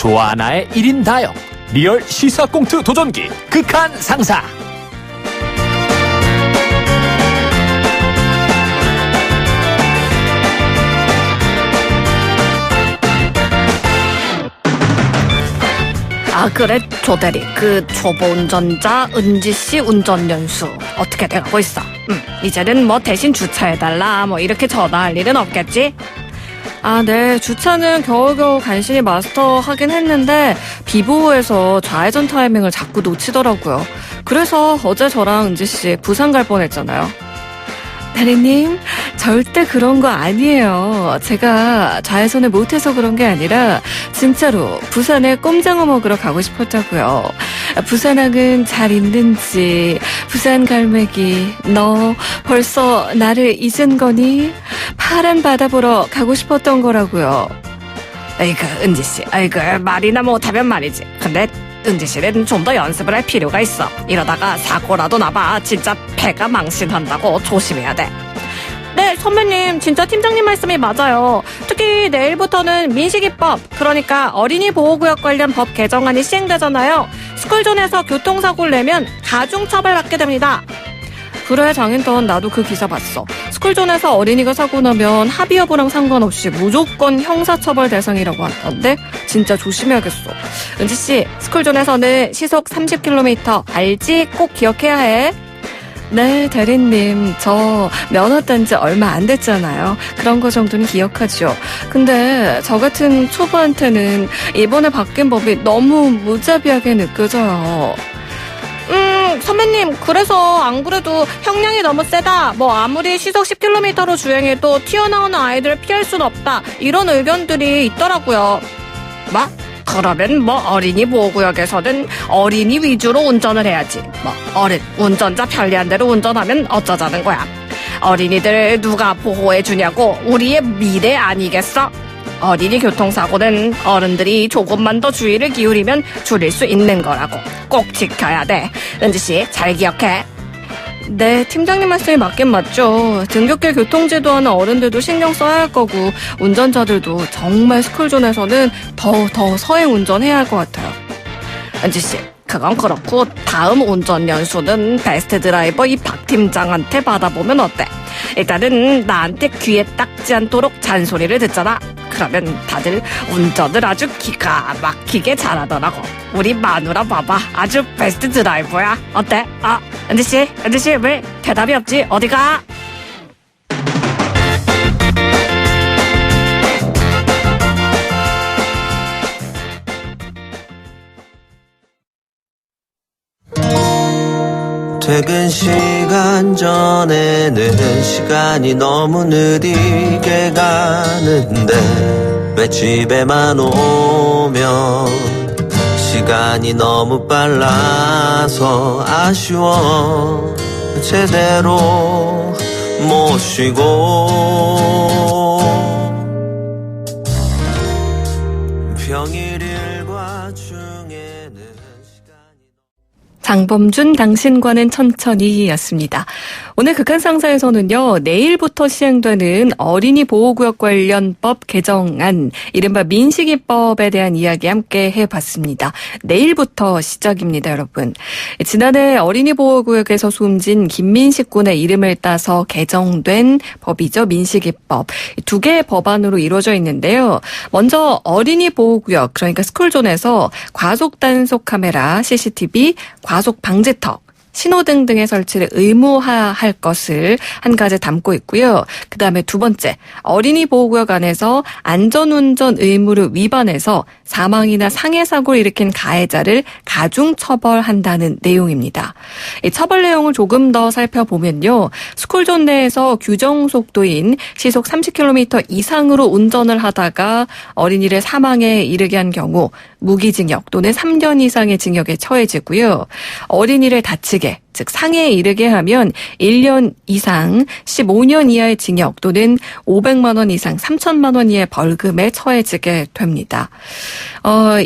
조아나의 1인 다역, 리얼 시사꽁트 도전기, 극한 상사. 아, 그래, 조대리. 그 초보 운전자 은지씨 운전연수 어떻게 돼가고 있어? 이제는 뭐 대신 주차해달라 뭐 이렇게 전화할 일은 없겠지? 아, 네. 주차는 겨우겨우 간신히 마스터하긴 했는데 비보호에서 좌회전 타이밍을 자꾸 놓치더라고요. 그래서 어제 저랑 은지씨 부산 갈 뻔했잖아요. 대리님, 절대 그런 거 아니에요. 제가 좌회전을 못해서 그런 게 아니라 진짜로 부산에 꼼장어 먹으러 가고 싶었다고요. 부산항은 잘 있는지, 부산 갈매기, 너 벌써 나를 잊은 거니? 파란 바다 보러 가고 싶었던 거라고요. 에이그, 은지씨, 아이고, 말이나 못하면 말이지. 근데 은지씨는 좀 더 연습을 할 필요가 있어. 이러다가 사고라도 나봐 진짜 배가 망신한다고 조심해야 돼. 네, 선배님, 진짜 팀장님 말씀이 맞아요. 특히 내일부터는 민식이법, 그러니까 어린이 보호구역 관련 법 개정안이 시행되잖아요. 스쿨존에서 교통사고를 내면 가중처벌받게 됩니다. 그래, 장인턴, 나도 그 기사 봤어. 스쿨존에서 어린이가 사고 나면 합의 여부랑 상관없이 무조건 형사처벌 대상이라고 하던데 진짜 조심해야겠어. 은지씨, 스쿨존에서는 시속 30km 알지? 꼭 기억해야 해. 네, 대리님, 저 면허 딴 지 얼마 안 됐잖아요. 그런 거 정도는 기억하죠. 근데 저 같은 초보한테는 이번에 바뀐 법이 너무 무자비하게 느껴져요. 선배님, 그래서 안 그래도 형량이 너무 세다, 뭐 아무리 시속 10km로 주행해도 튀어나오는 아이들을 피할 순 없다, 이런 의견들이 있더라고요. 뭐? 그러면 뭐 어린이 보호구역에서는 어린이 위주로 운전을 해야지. 뭐 어른 운전자 편리한 대로 운전하면 어쩌자는 거야. 어린이들 누가 보호해 주냐고, 우리의 미래 아니겠어? 어린이 교통사고는 어른들이 조금만 더 주의를 기울이면 줄일 수 있는 거라고 꼭 지켜야 돼. 은지씨, 잘 기억해. 네, 팀장님 말씀이 맞긴 맞죠. 등굣길 교통제도하는 어른들도 신경 써야 할 거고, 운전자들도 정말 스쿨존에서는 더 서행 운전해야 할 것 같아요. 은지씨, 그건 그렇고 다음 운전 연수는 베스트 드라이버 이 박 팀장한테 받아보면 어때? 일단은 나한테 귀에 닦지 않도록 잔소리를 듣잖아. 그러면 다들 운전을 아주 기가 막히게 잘하더라고. 우리 마누라 봐봐, 아주 베스트 드라이버야. 어때? 아, 은지씨 왜 대답이 없지? 어디가? 퇴근 시간 전에는 시간이 너무 느리게 가는데 왜 집에만 오면 시간이 너무 빨라서 아쉬워. 제대로 못 쉬고 평일 일과 중에는 장범준, 당신과는 천천히 였습니다. 오늘 극한상사에서는요, 내일부터 시행되는 어린이 보호구역 관련 법 개정안, 이른바 민식이법에 대한 이야기 함께 해봤습니다. 내일부터 시작입니다, 여러분. 지난해 어린이 보호구역에서 숨진 김민식 군의 이름을 따서 개정된 법이죠, 민식이법. 두 개의 법안으로 이루어져 있는데요. 먼저 어린이 보호구역, 그러니까 스쿨존에서 과속 단속 카메라, CCTV, 과속 방지턱, 신호등 등의 설치를 의무화할 것을 한 가지 담고 있고요. 그다음에 두 번째, 어린이 보호구역 안에서 안전운전 의무를 위반해서 사망이나 상해 사고를 일으킨 가해자를 가중 처벌한다는 내용입니다. 이 처벌 내용을 조금 더 살펴보면요. 스쿨존 내에서 규정 속도인 시속 30km 이상으로 운전을 하다가 어린이를 사망에 이르게 한 경우 무기징역 또는 3년 이상의 징역에 처해지고요. 어린이를 다치게, 즉 상해에 이르게 하면 1년 이상 15년 이하의 징역 또는 500만 원 이상 3천만 원 이하의 벌금에 처해지게 됩니다.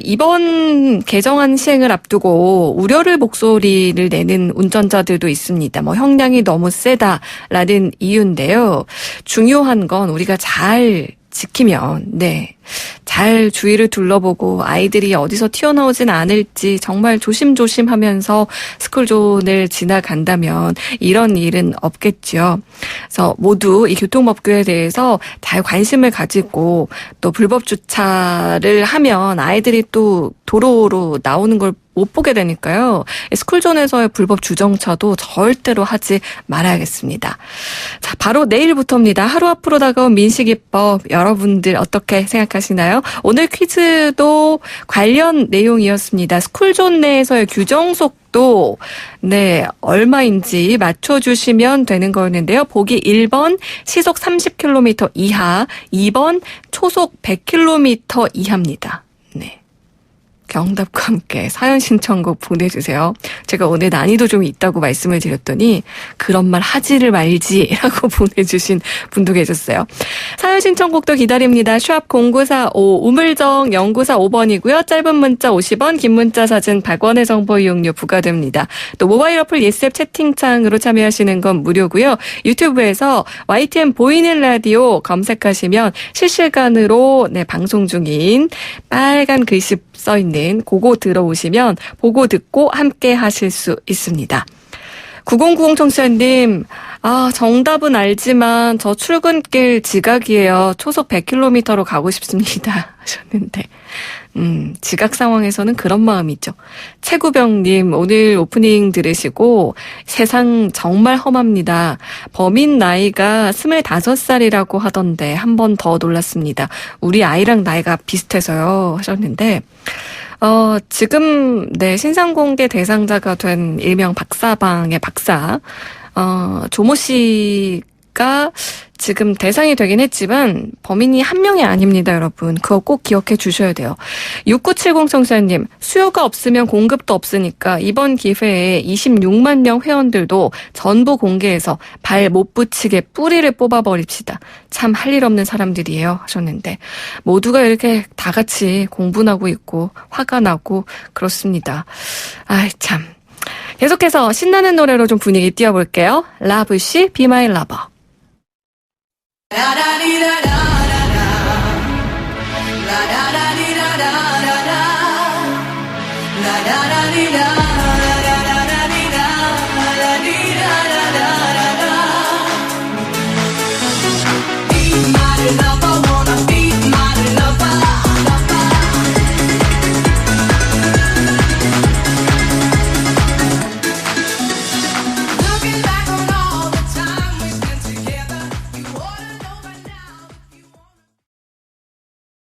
이번 개정안 시행을 앞두고 우려를 목소리를 내는 운전자들도 있습니다. 형량이 너무 세다라는 이유인데요. 중요한 건 우리가 잘 지키면, 잘 주위를 둘러보고 아이들이 어디서 튀어나오진 않을지 정말 조심조심 하면서 스쿨존을 지나간다면 이런 일은 없겠죠. 그래서 모두 이 교통법규에 대해서 잘 관심을 가지고 또 불법 주차를 하면 아이들이 또 도로로 나오는 걸 못 보게 되니까요. 스쿨존에서의 불법 주정차도 절대로 하지 말아야겠습니다. 자, 바로 내일부터입니다. 하루 앞으로 다가온 민식이법 여러분들 어떻게 생각하시나요? 오늘 퀴즈도 관련 내용이었습니다. 스쿨존 내에서의 규정 속도 네, 얼마인지 맞춰주시면 되는 거였는데요. 보기 1번 시속 30km 이하, 2번 초속 100km 이하입니다. 네. 정답과 함께 사연 신청곡 보내주세요. 제가 오늘 난이도 좀 있다고 말씀을 드렸더니 그런 말 하지를 말지라고 보내주신 분도 계셨어요. 사연 신청곡도 기다립니다. 샵 0945 우물정 연구사 5번이고요. 짧은 문자 50원, 긴 문자 사진 100원의 정보 이용료 부과됩니다. 또 모바일 어플 예스앱 채팅창으로 참여하시는 건 무료고요. 유튜브에서 YTN 보이는 라디오 검색하시면 실시간으로 네, 방송 중인 빨간 글씨 써있는 그거 들어오시면 보고 듣고 함께 하실 수 있습니다. 9090 청취자님, 정답은 알지만 저 출근길 지각이에요. 초속 100km로 가고 싶습니다. 하셨는데, 지각 상황에서는 그런 마음이죠. 최구병님, 오늘 오프닝 들으시고 세상 정말 험합니다. 범인 나이가 25살이라고 하던데 한 번 더 놀랐습니다. 우리 아이랑 나이가 비슷해서요. 하셨는데, 지금, 네, 신상공개 대상자가 된 일명 박사방의 박사, 조모 씨가 지금 대상이 되긴 했지만 범인이 한 명이 아닙니다, 여러분. 그거 꼭 기억해 주셔야 돼요. 6970 청취자님, 수요가 없으면 공급도 없으니까 이번 기회에 26만 명 회원들도 전부 공개해서 발 못 붙이게 뿌리를 뽑아버립시다. 참 할 일 없는 사람들이에요. 하셨는데 모두가 이렇게 다 같이 공분하고 있고 화가 나고 그렇습니다. 아이 참. 계속해서 신나는 노래로 좀 분위기 띄워볼게요. 라브씨, Be My Lover. La